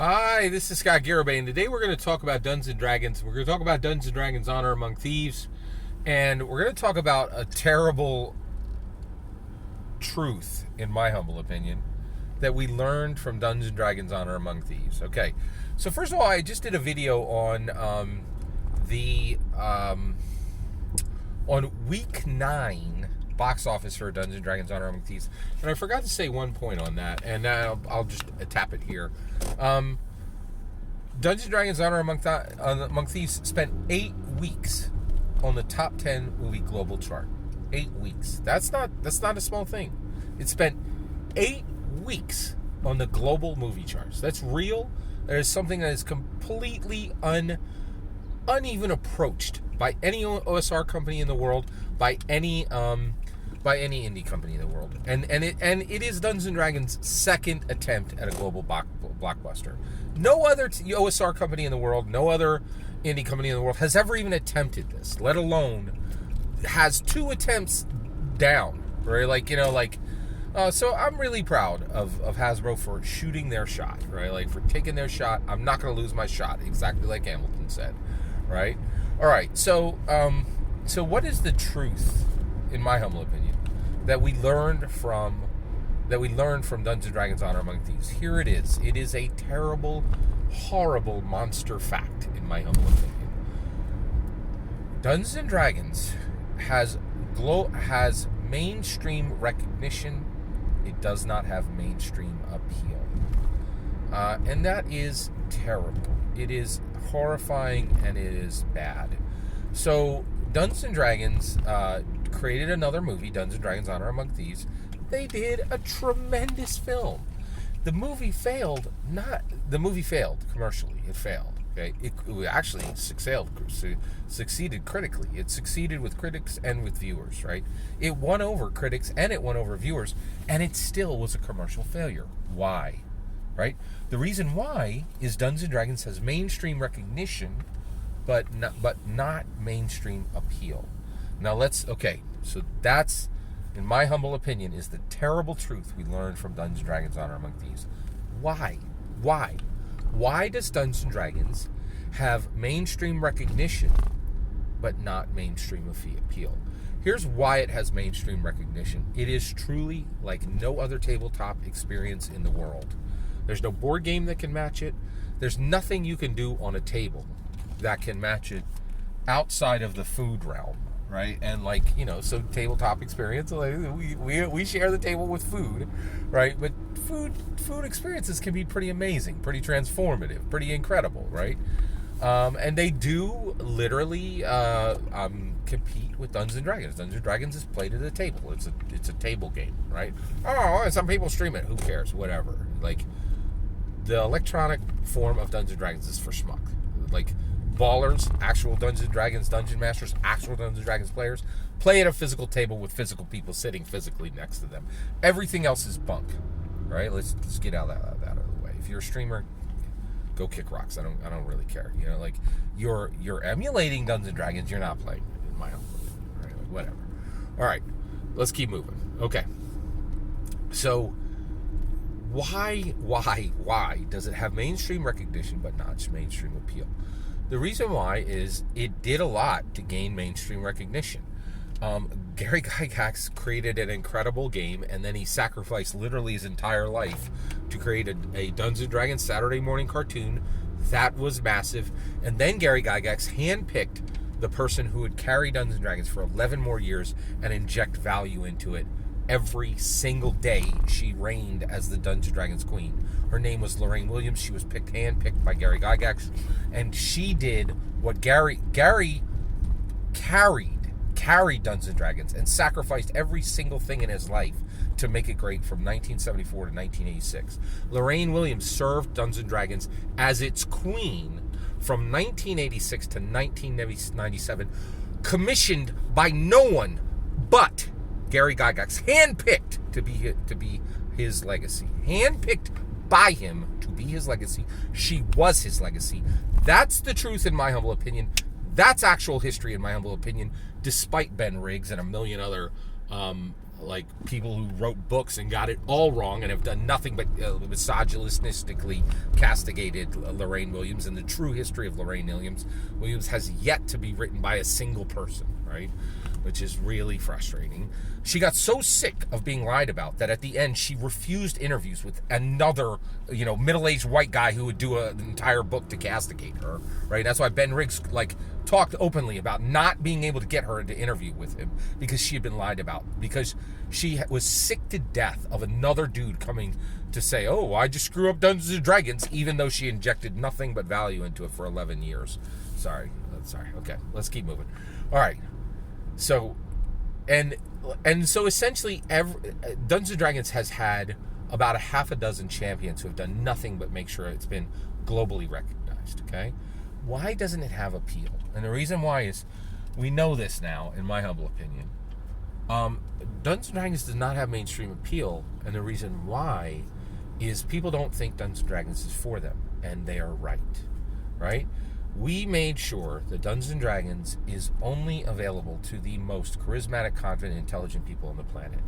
Hi, this is Scott Garibay, and today we're going to talk about Dungeons & Dragons. We're going to talk about Dungeons & Dragons Honor Among Thieves, and we're going to talk about a terrible truth, in my humble opinion, that we learned from Dungeons & Dragons Honor Among Thieves. Okay, so first of all, I just did a video on on week 9 box office for Dungeons & Dragons Honor Among Thieves, and I forgot to say one point on that, and I'll just tap it here. Dungeons & Dragons Honor Among Thieves spent 8 weeks on the top 10 movie global chart. 8 weeks. That's not a small thing. It spent 8 weeks on the global movie charts. That's real. That is something that is completely uneven approached by any OSR company in the world, by any indie company in the world, and it is Dungeons & Dragons' second attempt at a global blockbuster. No other OSR company in the world, no other indie company in the world has ever even attempted this, let alone has 2 attempts down, right? So I'm really proud of Hasbro for shooting their shot, right? Like, for taking their shot. I'm not going to lose my shot, exactly like Hamilton said, right? All right, so what is the truth, in my humble opinion, that we learned from Dungeons & Dragons Honor Among Thieves? Here it is. It is a terrible, horrible monster fact, in my humble opinion. Dungeons & Dragons has mainstream recognition. It does not have mainstream appeal. And that is terrible. It is horrifying, and it is bad. So Dungeons & Dragons created another movie, Dungeons & Dragons Honor Among Thieves. They did a tremendous film. The movie failed commercially. It failed. Okay, it actually succeeded critically. It succeeded with critics and with viewers. Right, it won over critics and it won over viewers, and it still was a commercial failure. Why? Right. The reason why is Dungeons & Dragons has mainstream recognition, but not mainstream appeal. Now so that's, in my humble opinion, is the terrible truth we learned from Dungeons & Dragons Honor Among Thieves. Why? Why does Dungeons & Dragons have mainstream recognition but not mainstream appeal? Here's why it has mainstream recognition. It is truly like no other tabletop experience in the world. There's no board game that can match it. There's nothing you can do on a table that can match it outside of the food realm, right? And so tabletop experience, we share the table with food, right? But food experiences can be pretty amazing, pretty transformative, pretty incredible, right? And they do literally compete with Dungeons & Dragons. Dungeons & Dragons is played at a table. It's a table game, right? Oh, and some people stream it. Who cares? Whatever. Like, the electronic form of Dungeons & Dragons is for schmuck. Like, ballers, actual Dungeons & Dragons dungeon masters, actual Dungeons & Dragons players play at a physical table with physical people sitting physically next to them. Everything else is bunk, right? Let's get out of that out of the way. If you're a streamer, go kick rocks. I don't really care. You're emulating Dungeons & Dragons. You're not playing, in my own opinion, right? Like, whatever. All right, let's keep moving. Okay, so why does it have mainstream recognition but not mainstream appeal? The reason why is it did a lot to gain mainstream recognition. Gary Gygax created an incredible game, and then he sacrificed literally his entire life to create a Dungeons & Dragons Saturday morning cartoon that was massive. And then Gary Gygax handpicked the person who would carry Dungeons & Dragons for 11 more years and inject value into it. Every single day she reigned as the Dungeons & Dragons queen. Her name was Lorraine Williams. She was handpicked by Gary Gygax, and she did what Gary carried Dungeons & Dragons and sacrificed every single thing in his life to make it great from 1974 to 1986. Lorraine Williams served Dungeons & Dragons as its queen from 1986 to 1997, commissioned by no one but Gary Gygax, handpicked to be his legacy. Handpicked by him to be his legacy. She was his legacy. That's the truth, in my humble opinion. That's actual history, in my humble opinion, despite Ben Riggs and a million other like people who wrote books and got it all wrong and have done nothing but misogynistically castigated Lorraine Williams, and the true history of Lorraine Williams has yet to be written by a single person, right? Which is really frustrating. She got so sick of being lied about that at the end she refused interviews with another, middle-aged white guy who would do an entire book to castigate her, right? That's why Ben Riggs, talked openly about not being able to get her to interview with him because she had been lied about, because she was sick to death of another dude coming to say, oh, I just screw up Dungeons and Dragons, even though she injected nothing but value into it for 11 years. Sorry. Okay, let's keep moving. All right. So, and so essentially, Dungeons & Dragons has had about a half a dozen champions who have done nothing but make sure it's been globally recognized, okay? Why doesn't it have appeal? And the reason why is, we know this now, in my humble opinion. Dungeons & Dragons does not have mainstream appeal, and the reason why is people don't think Dungeons & Dragons is for them, and they are right? We made sure that Dungeons & Dragons is only available to the most charismatic, confident, intelligent people on the planet.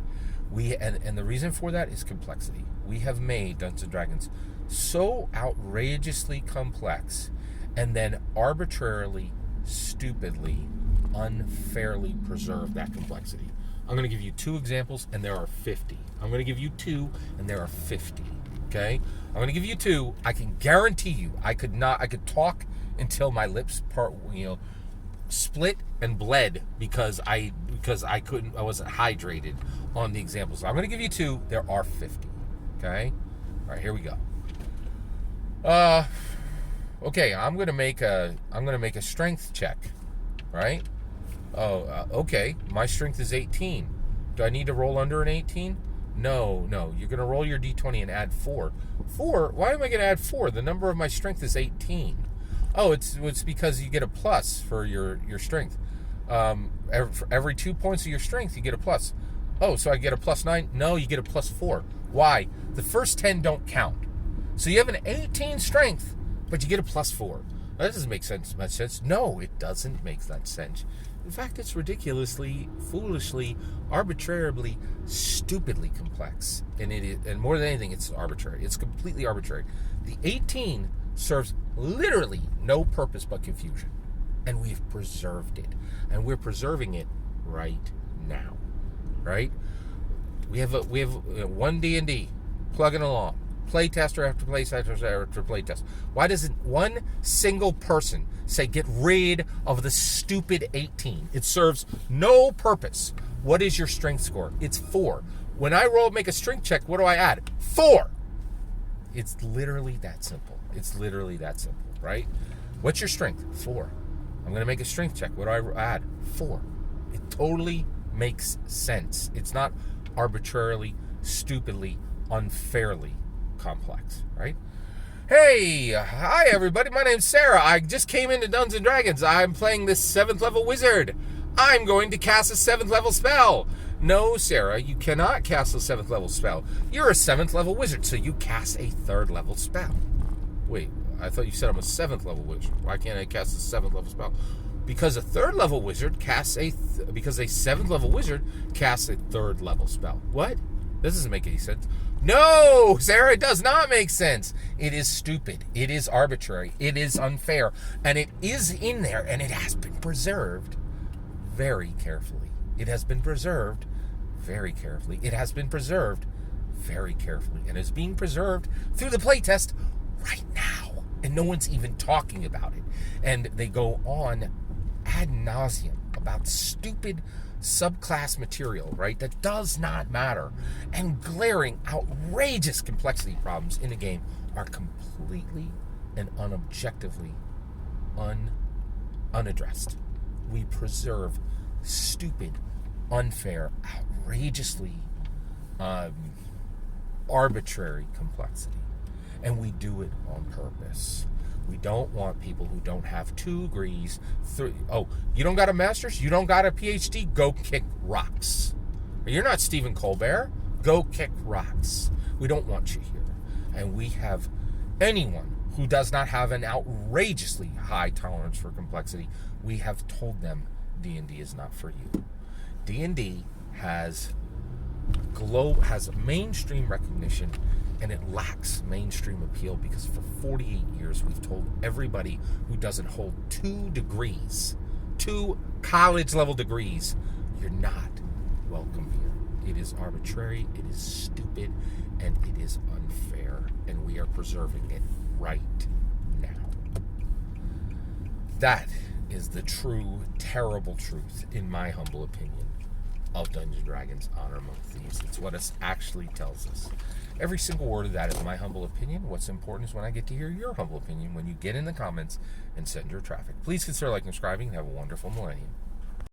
And the reason for that is complexity. We have made Dungeons & Dragons so outrageously complex and then arbitrarily, stupidly, unfairly preserve that complexity. I'm going to give you 2 examples, and there are 50. I'm going to give you 2, and there are 50. Okay? I'm going to give you 2. I can guarantee you, I could talk until my lips split and bled because I wasn't hydrated on the examples. I'm going to give you 2. There are 50. Okay? All right, here we go. Okay, I'm going to make a strength check, right? Okay. My strength is 18. Do I need to roll under an 18? No. You're going to roll your d20 and add 4. 4? Why am I going to add 4? The number of my strength is 18. Oh, it's because you get a plus for your strength. For every 2 points of your strength, you get a plus. Oh, so I get a plus 9? No, you get a plus 4. Why? The first 10 don't count. So you have an 18 strength, but you get a plus 4. That doesn't make much sense. No, it doesn't make that sense. In fact, it's ridiculously, foolishly, arbitrarily, stupidly complex. And more than anything, it's arbitrary. It's completely arbitrary. The 18 serves literally no purpose but confusion. And we've preserved it. And we're preserving it right now. Right? We have one D&D plugging along. Playtester after playtester after playtest. Why doesn't one single person say get rid of the stupid 18? It serves no purpose. What is your strength score? It's 4. When I make a strength check, what do I add? 4. It's literally that simple. Right? What's your strength? 4. I'm going to make a strength check. What do I add? 4. It totally makes sense. It's not arbitrarily, stupidly, unfairly complex, right? Hey, hi everybody. My name's Sarah. I just came into Dungeons & Dragons. I'm playing this 7th level wizard. I'm going to cast a 7th level spell. No, Sarah, you cannot cast a 7th level spell. You're a 7th level wizard, so you cast a 3rd level spell. Wait, I thought you said I'm a 7th level wizard. Why can't I cast a 7th level spell? Because a 3rd level wizard because a 7th level wizard casts a 3rd level spell. What? This doesn't make any sense. No, Sarah, it does not make sense. It is stupid. It is arbitrary. It is unfair. And it is in there, and it has been preserved very carefully. It has been preserved very carefully. It has been preserved very carefully. And is being preserved through the playtest right now. And no one's even talking about it. And they go on ad nauseum about stupid subclass material, right, that does not matter, and glaring, outrageous complexity problems in the game are completely and unobjectively unaddressed. We preserve stupid, unfair, outrageously arbitrary complexity, and we do it on purpose. We don't want people who don't have 2 degrees, 3. Oh, you don't got a master's? You don't got a PhD? Go kick rocks. You're not Stephen Colbert. Go kick rocks. We don't want you here. And we have anyone who does not have an outrageously high tolerance for complexity, we have told them D&D is not for you. D&D has has mainstream recognition, and it lacks mainstream appeal because for 48 years we've told everybody who doesn't hold 2 college level degrees, you're not welcome here. It is arbitrary, it is stupid, and it is unfair, and we are preserving it right now. That is the true, terrible truth, in my humble opinion, of Dungeons & Dragons Honor Among Thieves. It's what it actually tells us. Every single word of that is my humble opinion. What's important is when I get to hear your humble opinion when you get in the comments and send your traffic. Please consider liking and subscribing, and have a wonderful millennium.